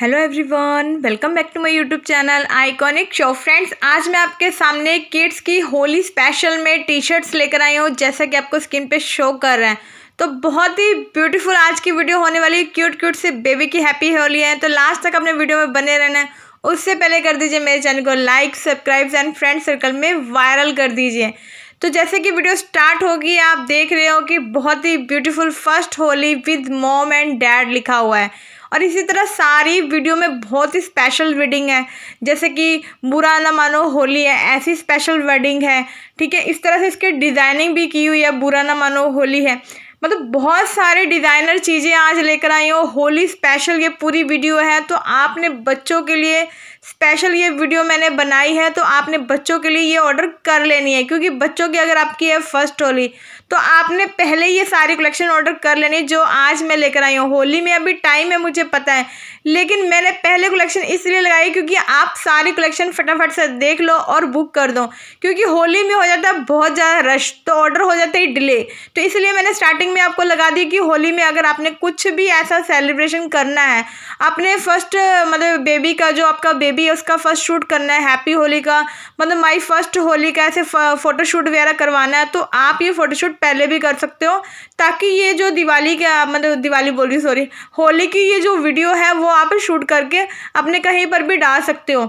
Hello everyone, welcome back to my YouTube channel iconic show. Friends, आज मैं आपके सामने किड्स की होली स्पेशल में टी शर्ट्स लेकर आई हूँ, जैसा कि आपको स्क्रीन पे शो कर रहे हैं। तो बहुत ही ब्यूटीफुल आज की वीडियो होने वाली है। क्यूट क्यूट से बेबी की हैप्पी होली है, तो लास्ट तक अपने वीडियो में बने रहना है। उससे पहले कर दीजिए मेरे चैनल को like, subscribe and friend circle में वायरल कर दीजिए। तो जैसे कि वीडियो स्टार्ट होगी, आप देख रहे हो कि बहुत ही beautiful first Holi with mom and dad लिखा हुआ है। और इसी तरह सारी वीडियो में बहुत ही स्पेशल वर्डिंग है, जैसे कि बुरा ना मानो होली है, ऐसी स्पेशल वर्डिंग है। ठीक है, इस तरह से इसकी डिज़ाइनिंग भी की हुई है, बुरा ना मानो होली है। मतलब बहुत सारे डिज़ाइनर चीज़ें आज लेकर आई हो। होली स्पेशल ये पूरी वीडियो है, तो आपने बच्चों के लिए स्पेशल ये वीडियो मैंने बनाई है, तो आपने बच्चों के लिए ये ऑर्डर कर लेनी है, क्योंकि बच्चों की अगर आपकी है फर्स्ट होली तो आपने पहले ये सारी कलेक्शन ऑर्डर कर लेनी है जो आज मैं लेकर आई हूँ। होली में अभी टाइम है, मुझे पता है, लेकिन मैंने पहले कलेक्शन इसलिए लगाई क्योंकि आप सारी कलेक्शन फटाफट से देख लो और बुक कर दो, क्योंकि होली में हो जाता है बहुत ज़्यादा रश, तो ऑर्डर हो जाता है डिले। तो इसलिए मैंने स्टार्टिंग में आपको लगा दी कि होली में अगर आपने कुछ भी ऐसा सेलिब्रेशन करना है, आपने फर्स्ट मतलब बेबी का, जो आपका बेबी है उसका फर्स्ट शूट करना है, हैप्पी होली का, मतलब माई फर्स्ट होली का ऐसे फ़ोटोशूट वगैरह करवाना है, तो आप ये फ़ोटोशूट पहले भी कर सकते हो, ताकि ये जो दिवाली का, मतलब दिवाली बोल रही, सॉरी, होली की ये जो वीडियो है वो आप शूट करके अपने कहीं पर भी डाल सकते हो।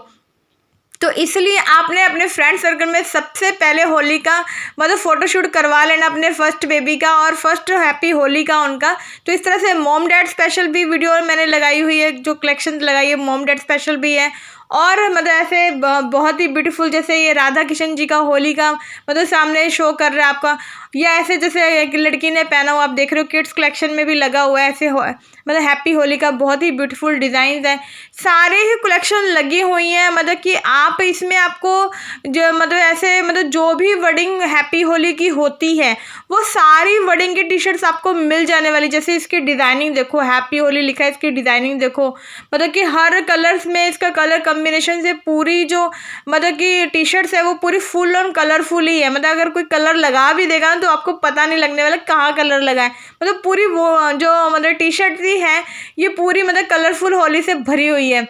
तो इसलिए आपने अपने फ्रेंड सर्कल में सबसे पहले होली का मतलब फ़ोटोशूट करवा लेना अपने फर्स्ट बेबी का और फर्स्ट हैप्पी होली का उनका। तो इस तरह से मॉम डैड स्पेशल भी वीडियो मैंने लगाई हुई है, जो कलेक्शन लगाई है मॉम डैड स्पेशल भी है। और मतलब ऐसे बहुत ही ब्यूटीफुल, जैसे ये राधा किशन जी का होली का मतलब सामने शो कर रहा है आपका, या ऐसे जैसे एक लड़की ने पहना हुआ आप देख रहे हो, किड्स कलेक्शन में भी लगा हुआ है ऐसे मतलब हैप्पी होली का बहुत ही ब्यूटीफुल डिज़ाइन है। सारे ही कलेक्शन लगी हुई हैं, मतलब कि आप इसमें आपको जो मतलब ऐसे मतलब जो भी वर्डिंग हैप्पी होली की होती है वो सारी वर्डिंग की टी शर्ट्स आपको मिल जाने वाली। जैसे इसकी डिज़ाइनिंग देखो, हैप्पी होली लिखा है, इसकी डिज़ाइनिंग देखो, मतलब कि हर कलर्स में इसका कलर कॉम्बिनेशन से पूरी जो मतलब कि टी शर्ट्स है वो पूरी फुल ऑन कलरफुल ही है। मतलब अगर कोई कलर लगा भी देगा ना तो आपको पता नहीं लगने वाला कहाँ कलर लगा है। मतलब पूरी वो जो मतलब टी शर्ट ही है ये पूरी मतलब कलरफुल होली से भरी हुई है।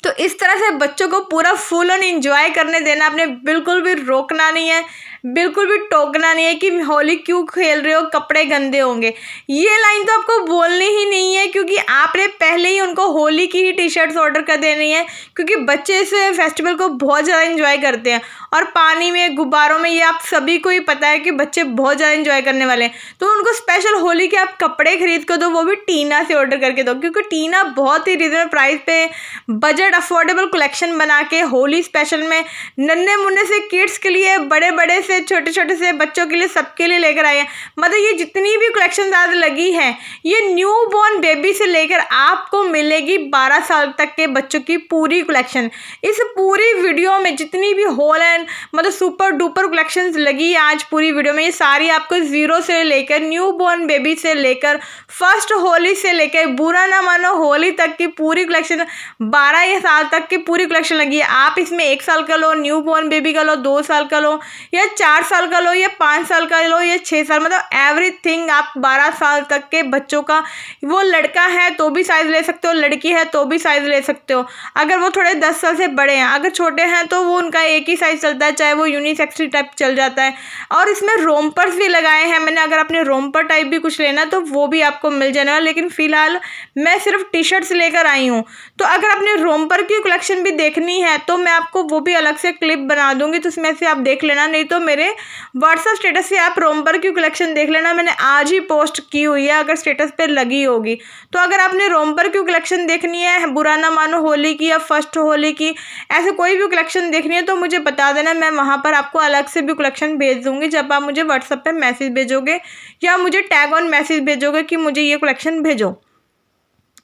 तो इस तरह से बच्चों को पूरा फुल ऑन एंजॉय करने देना, आपने बिल्कुल भी रोकना नहीं है, बिल्कुल भी टोकना नहीं है कि होली क्यों खेल रहे हो, कपड़े गंदे होंगे। ये लाइन तो आपको बोलनी ही नहीं है, क्योंकि आपने पहले ही उनको होली की ही टी शर्ट्स ऑर्डर कर देनी है, क्योंकि बच्चे इस फेस्टिवल को बहुत ज़्यादा एंजॉय करते हैं। और पानी में, गुब्बारों में, ये आप सभी को ही पता है कि बच्चे बहुत ज़्यादा एंजॉय करने वाले हैं। तो उनको स्पेशल होली के आप कपड़े खरीद कर दो, वो भी टीना से ऑर्डर करके दो, क्योंकि टीना बहुत ही रिजनेबल प्राइस पे बजट अफोर्डेबल कलेक्शन बना के होली स्पेशल में नन्हे मुन्ने से किड्स के लिए, बड़े बड़े से छोटे छोटे से बच्चों के लिए, सबके लिए लेकर आए हैं। मतलब ये जितनी भी कलेक्शन आज लगी है ये न्यू बॉर्न बेबी से लेकर आपको मिलेगी 12 साल तक के बच्चों की पूरी कलेक्शन। इस पूरी वीडियो में जितनी भी होल एंड मतलब सुपर डुपर कलेक्शन लगी है आज पूरी वीडियो में, ये सारी आपको जीरो से लेकर न्यू बॉर्न बेबी से लेकर फर्स्ट होली से लेकर बुरा ना मानो होली तक की पूरी कलेक्शन, 12 साल तक की पूरी कलेक्शन लगी है। आप इसमें 1 साल का लो, न्यू बॉर्न बेबी का लो, 2 साल का लो, या 4 साल का लो, या 5 साल का लो, या 6 साल, मतलब एवरीथिंग आप 12 साल तक के बच्चों का, वो लड़का है तो भी साइज़ ले सकते हो, लड़की है तो भी साइज़ ले सकते हो। अगर वो थोड़े 10 साल से बड़े हैं, अगर छोटे हैं तो वो उनका एक ही साइज़ चलता है, चाहे वो यूनिसेक्स टाइप चल जाता है। और इसमें रोम्पर्स भी लगाए हैं मैंने, अगर आपने रोम्पर टाइप भी कुछ लेना तो वो भी आपको मिल जाना, लेकिन फ़िलहाल मैं सिर्फ टी शर्ट्स लेकर आई हूँ। तो अगर आपने रोम्पर की कलेक्शन भी देखनी है तो मैं आपको वो भी अलग से क्लिप बना दूंगी, तो उसमें से आप देख लेना, नहीं तो मेरे व्हाट्सएप स्टेटस से आप रोम्पर की कलेक्शन देख लेना, मैंने आज ही पोस्ट की हुई है, अगर स्टेटस पे लगी होगी। तो अगर आपने रोम्पर की कलेक्शन देखनी है, बुरा ना मानो होली की या फर्स्ट होली की, ऐसे कोई भी कलेक्शन देखनी है तो मुझे बता देना, मैं वहाँ पर आपको अलग से भी कलेक्शन भेज दूँगी जब आप मुझे व्हाट्सएप पर मैसेज भेजोगे या मुझे टैग ऑन मैसेज भेजोगे कि मुझे ये कलेक्शन भेजो।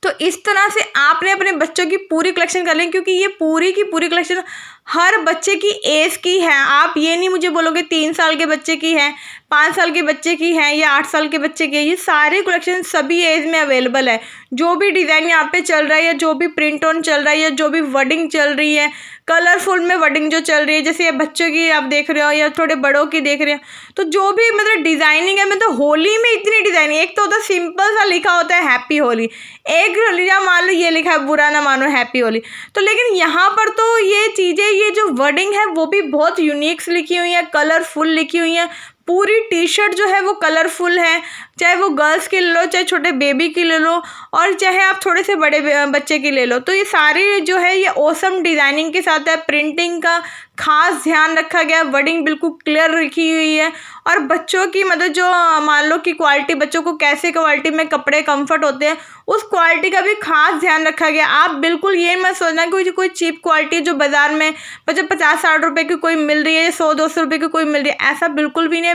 तो इस तरह से आपने अपने बच्चों की पूरी कलेक्शन कर लें, क्योंकि ये पूरी की पूरी कलेक्शन हर बच्चे की एज की है। आप ये नहीं मुझे बोलोगे 3 साल के बच्चे की है, 5 साल के बच्चे की है, या 8 साल के बच्चे की है। ये सारे कलेक्शन सभी एज में अवेलेबल है। जो भी डिज़ाइन यहाँ पे चल रहा है, या जो भी प्रिंट ऑन चल रहा है, या जो भी वर्डिंग चल रही है, कलरफुल में वर्डिंग जो चल रही है, जैसे ये बच्चों की आप देख रहे हो या थोड़े बड़ों की देख रहे हो, तो जो भी मतलब डिज़ाइनिंग है, मतलब होली में इतनी डिज़ाइनिंग, एक तो होता है सिंपल सा लिखा होता है हैप्पी होली, एक या मान लो ये लिखा है बुरा ना मानो हैप्पी होली, तो लेकिन यहाँ पर तो ये चीज़ें, ये जो वर्डिंग है वो भी बहुत यूनिक्स लिखी हुई है, कलरफुल लिखी हुई है। पूरी टी शर्ट जो है वो कलरफुल है, चाहे वो गर्ल्स की ले लो, चाहे छोटे बेबी की ले लो, और चाहे आप थोड़े से बड़े बच्चे की ले लो, तो ये सारी जो है ये ऑसम डिज़ाइनिंग के साथ है। प्रिंटिंग का खास ध्यान रखा गया, वर्डिंग बिल्कुल क्लियर लिखी हुई है, और बच्चों की मतलब जो मान लो कि क्वालिटी, बच्चों को कैसे क्वालिटी में कपड़े कंफर्ट होते हैं, उस क्वालिटी का भी खास ध्यान रखा गया। आप बिल्कुल ये मत सोचना कि कोई चीप क्वालिटी जो बाज़ार में मतलब 50-60 रुपये की कोई मिल रही है या 100-200 रुपये की कोई मिल रही है, ऐसा बिल्कुल भी नहीं।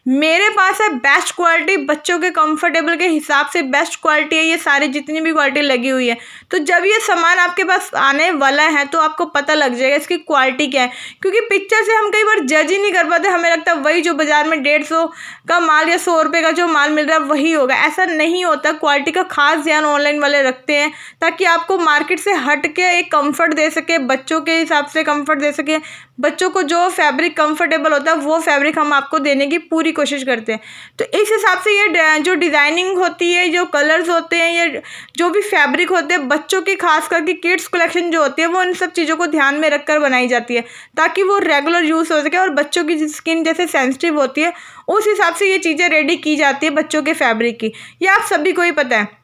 मेरे पास है बेस्ट क्वालिटी, बच्चों के कंफर्टेबल के हिसाब से बेस्ट क्वालिटी है, ये सारी जितनी भी क्वालिटी लगी हुई है। तो जब ये सामान आपके पास आने वाला है तो आपको पता लग जाएगा इसकी क्वालिटी क्या है, क्योंकि पिक्चर से हम कई बार जज ही नहीं कर पाते, हमें लगता है वही जो बाज़ार में 150 का माल या 100 रुपये का जो माल मिल रहा है वही होगा, ऐसा नहीं होता। क्वालिटी का खास ध्यान ऑनलाइन वाले रखते हैं ताकि आपको मार्केट से हट के एक कंफर्ट दे सके, बच्चों के हिसाब से कंफर्ट दे सके, बच्चों को जो फैब्रिक कंफर्टेबल होता है वो फैब्रिक हम आपको देने की पूरी कोशिश करते हैं। तो इस हिसाब से ये जो डिज़ाइनिंग होती है, जो कलर्स होते हैं, या जो भी फैब्रिक होते हैं, बच्चों की खास करके किड्स कलेक्शन जो होती है वो इन सब चीज़ों को ध्यान में रखकर बनाई जाती है ताकि वो रेगुलर यूज़ हो सके, और बच्चों की स्किन जैसे सेंसिटिव होती है उस हिसाब से ये चीज़ें रेडी की जाती है बच्चों के फैब्रिक की, ये आप सभी को ही पता है।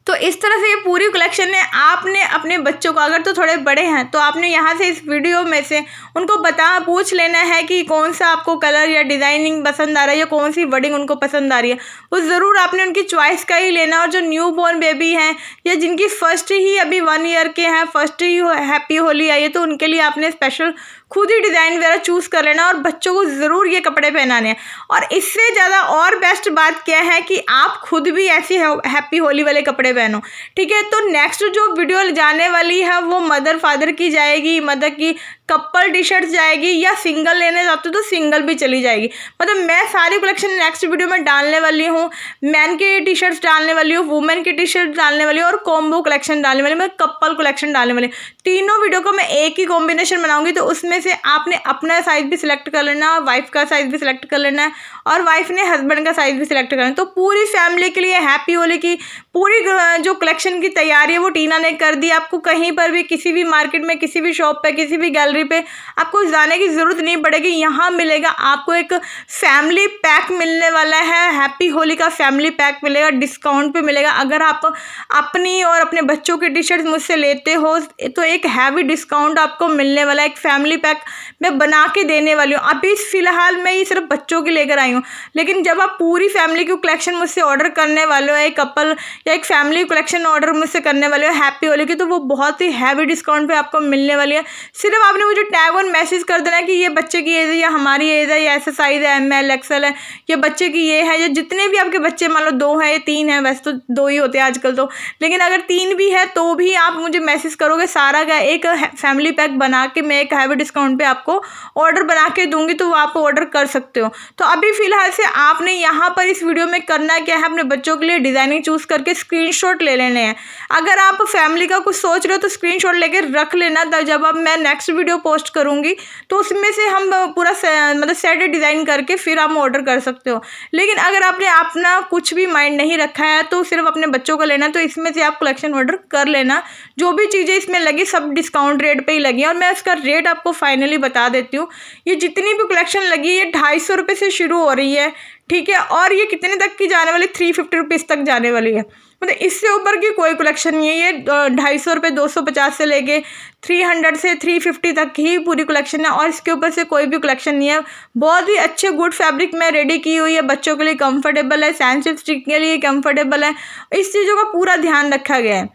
तो इस तरह से ये पूरी कलेक्शन है। आपने अपने बच्चों को, अगर तो थोड़े बड़े हैं तो आपने यहाँ से इस वीडियो में से उनको पूछ लेना है कि कौन सा आपको कलर या डिज़ाइनिंग पसंद आ रहा है या कौन सी वर्डिंग उनको पसंद आ रही है, वो ज़रूर आपने उनकी चॉइस का ही लेना। और जो न्यू बॉर्न बेबी हैं या जिनकी फर्स्ट ही अभी 1 ईयर के हैं, फर्स्ट ही हैप्पी होली आई है, तो उनके लिए आपने स्पेशल खुद ही डिज़ाइन वगैरह चूज़ कर लेना और बच्चों को ज़रूर ये कपड़े पहनाने हैं। और इससे ज़्यादा और बेस्ट बात क्या है कि आप खुद भी ऐसी हैप्पी होली वाले कपड़े पहनो, ठीक है। तो नेक्स्ट जो वीडियो जाने वाली है वो मदर फादर की जाएगी, मदर की कपल टी शर्ट जाएगी, या सिंगल लेने जाते हो तो सिंगल भी चली जाएगी। मतलब मैं सारी कलेक्शन नेक्स्ट वीडियो में डालने वाली हूँ। मैन की टी शर्ट्स डालने वाली हूँ, वुमेन की टी शर्ट डालने वाली हूँ, और कॉम्बो कलेक्शन डालने वाली हूँ, मैं कपल कलेक्शन डालने वाली हूँ। तीनों वीडियो को मैं एक ही कॉम्बिनेशन बनाऊंगी, तो उसमें से आपने अपना साइज भी सिलेक्ट कर लेना, वाइफ का साइज भी सिलेक्ट कर लेना है, और वाइफ ने हस्बैंड का साइज भी सिलेक्ट करना है। तो पूरी फैमिली के लिए हैप्पी होली की पूरी जो कलेक्शन की तैयारी है वो टीना ने कर दी। आपको कहीं पर भी, किसी भी मार्केट में, किसी भी शॉप पे, किसी भी गैलरी पे आपको जाने की ज़रूरत नहीं पड़ेगी। यहाँ मिलेगा आपको एक फैमिली पैक मिलने वाला है, हैप्पी होली का फैमिली पैक मिलेगा, डिस्काउंट पे मिलेगा। अगर आप अपनी और अपने बच्चों की टी शर्ट मुझसे लेते हो तो एक हैवी डिस्काउंट आपको मिलने वाला है। एक फैमिली पैक मैं बना के देने वाली हूँ। अभी फ़िलहाल मैं ये सिर्फ बच्चों की लेकर आई हूँ, लेकिन जब आप पूरी फैमिली की कलेक्शन मुझसे ऑर्डर करने वाले हो, एक कपल या एक फैमिली कलेक्शन ऑर्डर मुझसे करने वाले हो हैप्पी होली की, तो वो बहुत ही हैवी डिस्काउंट पे आपको मिलने वाली है। सिर्फ आपने मुझे टैग ऑन मैसेज कर देना कि ये बच्चे की एज है या हमारी एज है या ऐसा साइज़ है, ML XL है, ये बच्चे की ये है, या जितने भी आपके बच्चे, मान लो 2 है या 3 है, वैसे तो 2 ही होते हैं आजकल तो, लेकिन अगर 3 भी है तो भी आप मुझे मैसेज करोगे, सारा का एक फैमिली पैक बना के मैं एक हैवी डिस्काउंट पे आपको ऑर्डर बना के दूंगी, तो वो आप ऑर्डर कर सकते हो। तो अभी फ़िलहाल से आपने यहाँ पर इस वीडियो में करना क्या है, अपने बच्चों के लिए डिज़ाइनिंग चूज़ करके स्क्रीनशॉट ले लेने हैं। अगर आप फैमिली का कुछ सोच रहे हो तो स्क्रीनशॉट लेके रख लेना, तब जब अब मैं नेक्स्ट वीडियो पोस्ट करूँगी तो उसमें से हम पूरा मतलब सेट डिज़ाइन करके फिर हम ऑर्डर कर सकते हो। लेकिन अगर आपने अपना कुछ भी माइंड नहीं रखा है तो सिर्फ अपने बच्चों का लेना, तो इसमें से आप कलेक्शन ऑर्डर कर लेना। जो भी चीज़ें इसमें लगी सब डिस्काउंट रेट पे ही लगी, और मैं इसका रेट आपको फाइनली बता देती हूँ। ये जितनी भी कलेक्शन लगी ये 250 रुपये से शुरू हो रही है, ठीक है, और ये कितने तक की जाने वाली, 350 रुपीज़ तक जाने वाली है। मतलब इससे ऊपर की कोई कलेक्शन नहीं है। ये 250 रुपये 250 से लेके 300 से 350 तक ही पूरी कलेक्शन है, और इसके ऊपर से कोई भी कलेक्शन नहीं है। बहुत ही अच्छे गुड फैब्रिक में रेडी की हुई है, बच्चों के लिए कंफर्टेबल है, सेंसिटिव स्किन के लिए कंफर्टेबल है, इस चीज़ों का पूरा ध्यान रखा गया है।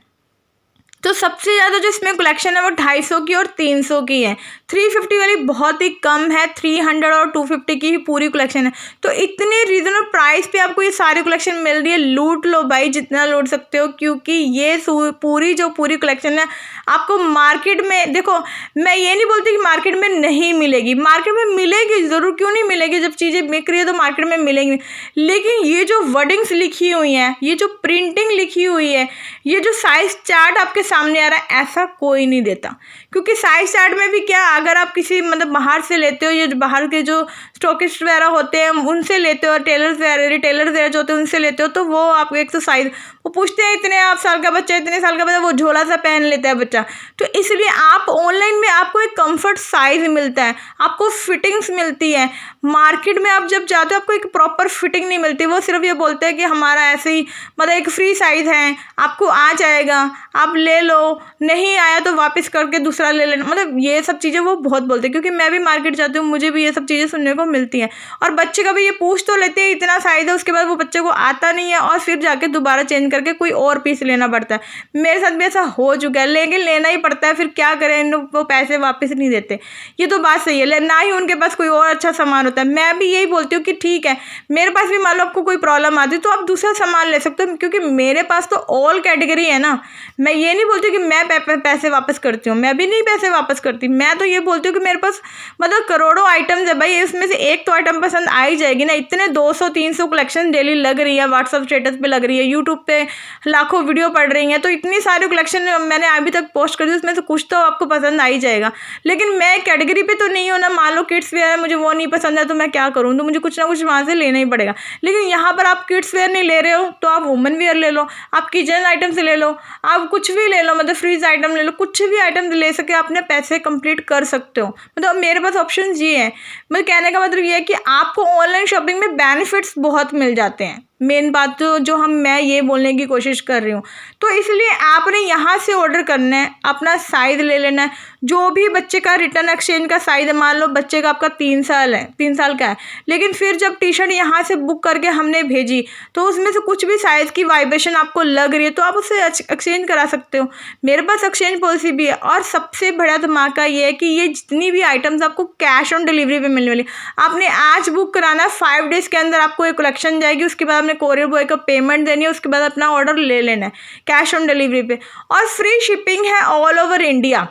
तो सबसे ज़्यादा जो इसमें कलेक्शन है वो 250 की और 300 की है, 350 वाली बहुत ही कम है, 300 और 250 की ही पूरी कलेक्शन है। तो इतने रीजनेबल प्राइस पे आपको ये सारी कलेक्शन मिल रही है। लूट लो भाई, जितना लूट सकते हो, क्योंकि ये पूरी कलेक्शन है आपको मार्केट में, देखो मैं ये नहीं बोलती कि मार्केट में नहीं मिलेगी, मार्केट में मिलेगी ज़रूर, क्यों नहीं मिलेगी, जब चीज़ें बिक रही है तो मार्केट में मिलेंगी। लेकिन ये जो वर्डिंग्स लिखी हुई हैं, ये जो प्रिंटिंग लिखी हुई है, ये जो साइज़ चार्ट आपके सामने आ रहा है, ऐसा कोई नहीं देता। क्योंकि साइज चार्ट में भी क्या, अगर आप किसी मतलब बाहर से लेते हो, या बाहर के जो स्टॉकिस्ट वगैरह होते हैं उनसे लेते हो, टेलर्स वगैरह रिटेलर्स वगैरह जो होते हैं उनसे लेते हो, तो वो आपको एक तो साइज वो पूछते हैं, इतने आप साल का बच्चा, इतने साल का बच्चा, वो झोला सा पहन लेता है बच्चा। तो इसलिए आप ऑनलाइन में आपको एक कंफर्ट साइज मिलता है, आपको फिटिंग्स मिलती है। मार्केट में आप जब जाते हो आपको एक प्रॉपर फिटिंग नहीं मिलती, वो सिर्फ ये बोलते हैं कि हमारा ऐसे ही मतलब एक फ्री साइज है, आपको आ जाएगा, आप ले लो, नहीं आया तो वापस करके दूसरा ले लेना, मतलब ये सब चीज़ें वो बहुत बोलते हैं। क्योंकि मैं भी मार्केट जाती हूँ, मुझे भी ये सब चीज़ें सुनने को मिलती हैं। और बच्चे का भी ये पूछ तो लेते हैं इतना साइज है, उसके बाद वो बच्चे को आता नहीं है और फिर जाके दोबारा चेंज करके कोई और पीस लेना पड़ता है। मेरे साथ भी ऐसा हो चुका है, लेकिन लेना ही पड़ता है, फिर क्या करें, वो पैसे वापस नहीं देते। ये तो बात सही है, ना ही उनके पास कोई और अच्छा सामान होता है। मैं भी यही बोलती हूँ कि ठीक है, मेरे पास भी मान लो आपको कोई प्रॉब्लम आती है तो आप दूसरा सामान ले सकते हो, क्योंकि मेरे पास तो ऑल कैटेगरी है ना। मैं ये नहीं बोलती कि मैं पैसे वापस करती हूँ, मैं भी नहीं पैसे वापस करती। मैं तो ये बोलती हूँ कि मेरे पास मतलब करोड़ों आइटम्स है भाई, इसमें से एक तो आइटम पसंद आ ही जाएगी ना। इतने 200-300 कलेक्शन डेली लग रही है, व्हाट्सअप स्टेटस पे लग रही है, यूट्यूब पे लाखों वीडियो पड़ रही हैं, तो इतनी सारी कलेक्शन मैंने अभी तक पोस्ट कर दी, उसमें से कुछ तो आपको पसंद आ ही जाएगा। लेकिन मैं कैटेगरी पे तो नहीं हूँ ना, मान लो किड्स वेयर है, मुझे वो नहीं पसंद है तो मैं क्या करूँ, तो मुझे कुछ ना कुछ वहाँ से लेना ही पड़ेगा। लेकिन यहाँ पर आप किड्स वेयर नहीं ले रहे हो तो आप वुमेन वेयर ले लो, आप किचन आइटम से ले लो, आप कुछ भी ले लो, मतलब फ्रीज आइटम ले लो, कुछ भी आइटम ले सके अपने पैसे कंप्लीट कर सकते हो। मतलब मेरे पास ऑप्शन ये है। मतलब कहने का मतलब ये है कि आपको ऑनलाइन शॉपिंग में बेनिफिट्स बहुत मिल जाते हैं। मेन बात तो जो मैं ये बोलने की कोशिश कर रही हूँ, तो इसलिए आपने यहाँ से ऑर्डर करना है, अपना साइज़ ले लेना है, जो भी बच्चे का रिटर्न एक्सचेंज का साइज़ है। मान लो बच्चे का आपका 3 साल का है, लेकिन फिर जब टी शर्ट यहाँ से बुक करके हमने भेजी तो उसमें से कुछ भी साइज़ की वाइब्रेशन आपको लग रही है तो आप उससे एक्सचेंज करा सकते हो। मेरे पास एक्सचेंज पॉलिसी भी है। और सबसे बड़ा धमाका ये है कि ये जितनी भी आइटम्स आपको कैश ऑन डिलीवरी पे मिलने वाली। आपने आज बुक कराना है, 5 डेज़ के अंदर आपको एक कलेक्शन जाएगी, उसके बाद आपने कोरियर बॉय का पेमेंट देनी है, उसके बाद अपना ऑर्डर ले लेना है कैश ऑन डिलीवरी पे। और फ्री शिपिंग है ऑल ओवर इंडिया,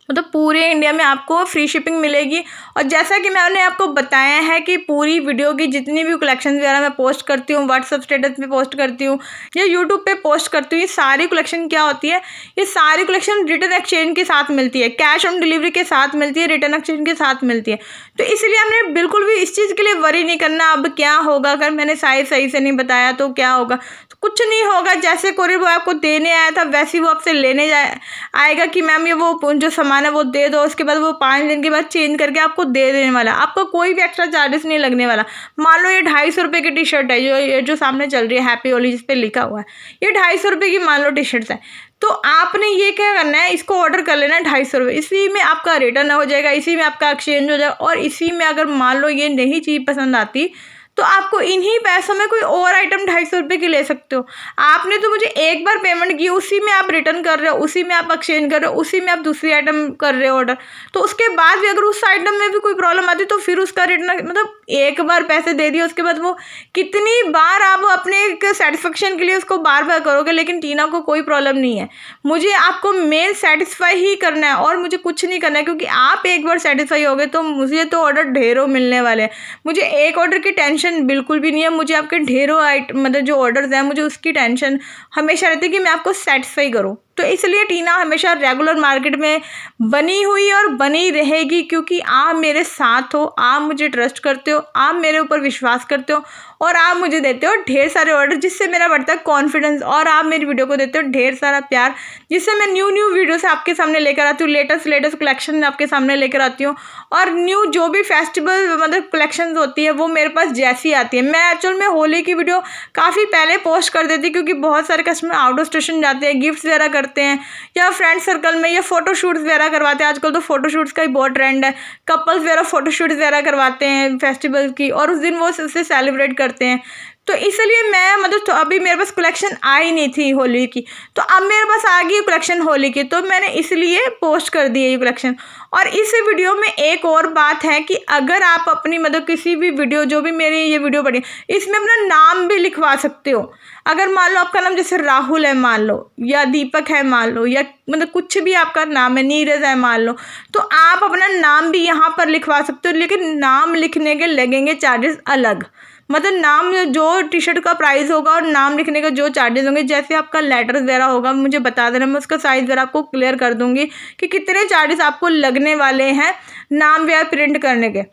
मतलब पूरे इंडिया में आपको फ्री शिपिंग मिलेगी। और जैसा कि मैंने आपको बताया है कि पूरी वीडियो की जितनी भी कलेक्शन वगैरह मैं पोस्ट करती हूँ, व्हाट्सअप स्टेटस पे पोस्ट करती हूँ या यूट्यूब पे पोस्ट करती हूँ, ये सारी कलेक्शन क्या होती है, ये सारी कलेक्शन रिटर्न एक्सचेंज के साथ मिलती है, कैश ऑन डिलीवरी के साथ मिलती है, रिटर्न एक्सचेंज के साथ मिलती है। तो इसलिए हमने बिल्कुल भी इस चीज़ के लिए वरी नहीं करना अब क्या होगा, अगर मैंने साइज सही से नहीं बताया तो क्या होगा। तो कुछ नहीं होगा, जैसे कोरियर बॉय आपको देने आया था वैसे ही वो आपसे लेने आएगा कि मैम ये वो जो सामान है वो दे दो, उसके बाद वो 5 दिन के बाद चेंज करके आपको दे देने वाला, आपको कोई भी एक्स्ट्रा चार्जेस नहीं लगने वाला। मान लो ये 250 रुपये की टी शर्ट है, जो सामने चल रही है हैप्पी होली जिस पे लिखा हुआ है, ये 250 रुपये की मान लो टी शर्ट्स है, तो आपने ये क्या करना है, इसको ऑर्डर कर लेना है 250 रुपये, इसी में आपका रिटर्न हो जाएगा, इसी में आपका एक्सचेंज हो जाएगा। और इसी में अगर मान लो ये नहीं चीज़ पसंद आती तो आपको इन्हीं पैसों में कोई और आइटम 250 रुपये की ले सकते हो। आपने तो मुझे एक बार पेमेंट की, उसी में आप रिटर्न कर रहे हो, उसी में आप एक्सचेंज कर रहे हो, उसी में आप दूसरी आइटम कर रहे हो ऑर्डर, तो उसके बाद भी अगर उस आइटम में भी कोई प्रॉब्लम आती तो फिर उसका रिटर्न, मतलब एक बार पैसे दे दिए उसके बाद वो कितनी बार आप अपने एक सेटिस्फेक्शन के लिए उसको बार बार करोगे। लेकिन टीना को कोई प्रॉब्लम नहीं है, मुझे आपको मेन सेटिस्फाई ही करना है और मुझे कुछ नहीं करना है, क्योंकि आप एक बार सेटिस्फाई हो गए तो मुझे तो ऑर्डर ढेरों मिलने वाले हैं। मुझे एक ऑर्डर की टेंशन बिल्कुल भी नहीं है, मुझे आपके ढेरों मतलब जो ऑर्डर्स हैं मुझे उसकी टेंशन हमेशा रहती है कि मैं आपको सेटिस्फाई करूं। तो इसलिए टीना हमेशा रेगुलर मार्केट में बनी हुई और बनी रहेगी, क्योंकि आप मेरे साथ हो, आप मुझे ट्रस्ट करते हो, आप मेरे ऊपर विश्वास करते हो और आप मुझे देते हो ढेर सारे ऑर्डर, जिससे मेरा बढ़ता है कॉन्फिडेंस। और आप मेरी वीडियो को देते हो ढेर सारा प्यार, जिससे मैं न्यू वीडियोस आपके सामने लेकर आती हूँ, लेटेस्ट कलेक्शन आपके सामने लेकर आती हूँ। और न्यू जो भी फेस्टिवल मतलब कलेक्शन होती है वो मेरे पास जैसी आती है। मैं एक्चुअल में होली की वीडियो काफ़ी पहले पोस्ट कर देती, क्योंकि बहुत सारे कस्टमर आउट ऑफ स्टेशन जाते हैं, गिफ्ट्स वगैरह करते हैं या फ्रेंड सर्कल में या फोटोशूट्स वगैरह करवाते हैं। आजकल तो फोटोशूट्स का ही बहुत ट्रेंड है, कपल्स वगैरह फोटोशूट्स वगैरह करवाते हैं फेस्टिवल की, और उस दिन वो उससे सेलिब्रेट करते हैं। तो इसलिए मैं मतलब तो अभी मेरे पास कलेक्शन आई नहीं थी होली की, तो अब मेरे पास आ गई कलेक्शन होली की, तो मैंने इसलिए पोस्ट कर दी है ये कलेक्शन। और इस वीडियो में एक और बात है कि अगर आप अपनी मतलब किसी भी वीडियो, जो भी मेरी ये वीडियो बनी, इसमें अपना नाम भी लिखवा सकते हो। अगर मान लो आपका नाम जैसे राहुल है मान लो, या दीपक है मान लो, या मतलब कुछ भी आपका नाम है, नीरज है मान लो, तो आप अपना नाम भी यहाँ पर लिखवा सकते हो। लेकिन नाम लिखने के लगेंगे चार्जेस अलग, मतलब नाम जो टी शर्ट का प्राइस होगा और नाम लिखने का जो चार्जेस होंगे, जैसे आपका लेटर वगैरह होगा मुझे बता देना, मैं उसका साइज़ वगैरह आपको क्लियर कर दूँगी कि कितने चार्जेस आपको लगने वाले हैं नाम वगैरह प्रिंट करने के।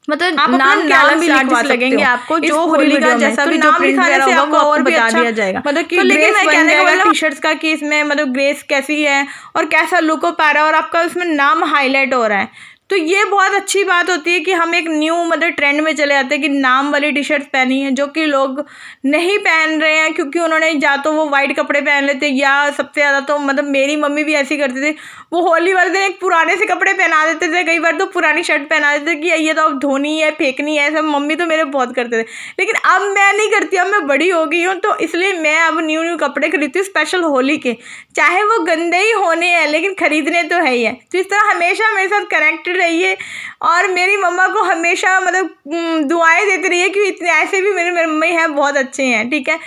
मतलब आप नाम के अलग चार्जेस लगेंगे आपको, जो होली का जैसा भी जो प्रिंट वगैरह होगा वो और बता दिया जाएगा। मतलब कि ग्रेस बन जाएगा टी शर्ट्स का कि इसमें मतलब ग्रेस कैसी है और कैसा लुक हो पा रहा है और आपका उसमें नाम हाईलाइट हो रहा है। तो ये बहुत अच्छी बात होती है कि हम एक न्यू मतलब ट्रेंड में चले जाते हैं कि नाम वाली टी शर्ट्स पहनी है, जो कि लोग नहीं पहन रहे हैं क्योंकि उन्होंने या तो वो वाइट कपड़े पहन लेते या सबसे ज़्यादा तो मतलब मेरी मम्मी भी ऐसी करती थी, वो होली वाले दिन एक पुराने से कपड़े पहना देते थे, कई बार तो पुरानी शर्ट पहना देते थे कि ये तो अब धोनी है फेंकनी है, सब मम्मी तो मेरे बहुत करते थे। लेकिन अब मैं नहीं करती, अब मैं बड़ी हो गई हूँ, तो इसलिए मैं अब न्यू कपड़े खरीदती हूँ स्पेशल होली के, चाहे वो गंदे ही होने हैं लेकिन खरीदने तो है ही है। तो इस तरह हमेशा मेरे साथ कनेक्टेड रहिए और मेरी मम्मा को हमेशा मतलब दुआएं देती रहिए कि इतने ऐसे भी मेरे मम्मी हैं बहुत अच्छे हैं, ठीक है।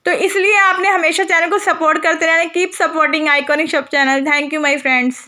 तो इसलिए आपने हमेशा चैनल को सपोर्ट करते रहना। Keep supporting iconic shop channel. Thank you my friends.